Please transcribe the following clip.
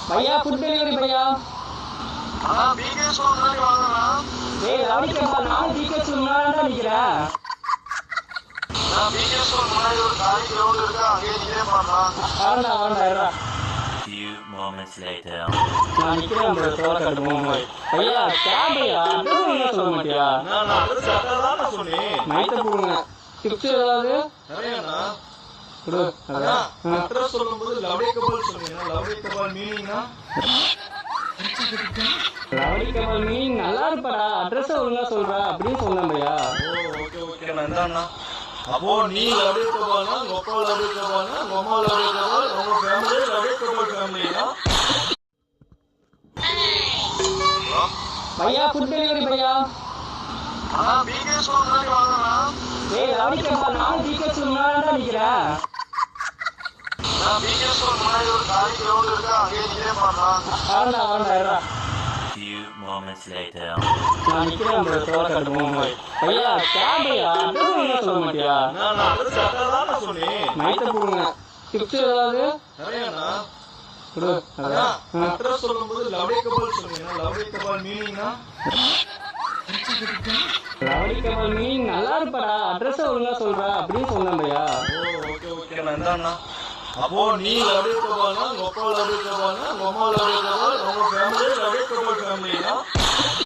भैया food delivery भैया BKS முன்னாடி வாங்கண்ணா. ஏய் லவடிக்கப்பா நான் பிகேஎஸ் முன்னாடி தான் நிக்கிறேன். நான் बीकेएस முன்னாடி ஒரு காலி கிரவுண்ட் இருக்கு அங்கே நிக்கே பண்ணலாம். வரடா. Few moments later. நான் நிக்கிறேன் bro தோல கட்டு போய். भैया கேபியா அட்ரஸ் என்ன சொல்ல மாட்டியா? நான் அட்ரஸ் கரெக்ட்டா சொன்னேன். நைட் போடுங்க. டிப்ஸ் ஏதாவது? நிறையண்ணா. குடு. அட்ரஸ் சொல்லும்போது லவடிக்கப்பல் சொன்னீங்க. லவடிக்கப்பல் மீனிங்னா லவடிக்கப்பல் மீனிங் நல்லா இருப்படா. அட்ரஸ் ஒழுங்கா சொல்றா அப்படியே சொன்னேன் भैया. ஓகே நான் இந்தாண்ணா. அப்போ நீ லவடிக்கப்பல்னா உங்க லவடிக்கப்பல்னா உங்க லவடிக்கப்பல் உங்க ஃபேமிலி லவடிக்கப்பல் ஃபேமிலினா भैया फुड डिलीवरी भैया बीकेएस முன்னாடி வாங்கண்ணா. ஏய் லவடிக்கப்பா நான் பிகேஎஸ் முன்னாடி தான் நிக்கிறேன். நான் बीकेएस முன்னாடி ஒரு காலி கிரவுண்ட் இருக்கு அங்கே நிக்கே பண்ணலாம். வரடா. Few moments later. நான் நிக்கிறேன் bro தோல கட்டு போய். भैया கேபியா அட்ரஸ் என்ன சொல்ல மாட்டியா? நான் அட்ரஸ் கரெக்ட்டா சொன்னேன். நைட் போடுங்க. டிப்ஸ் ஏதாவது? நிறையண்ணா. குடு. அட்ரஸ் சொல்லும்போது லவடிக்கப்பல் சொன்னீங்க. லவடிக்கப்பல் மீனிங்னா லவடிக்கப்பல் மீனிங் நல்லா இருப்படா. அட்ரஸ் ஒழுங்கா சொல்றா அப்படியே சொன்னேன் भैया. ஓகே நான் இந்தாண்ணா. அப்போ நீ லவடிக்கப்பல்னா உங்க லவடிக்கப்பல்னா உங்க லவடிக்கப்பல் உங்க ஃபேமிலி லவடிக்கப்பல் ஃபேமிலினா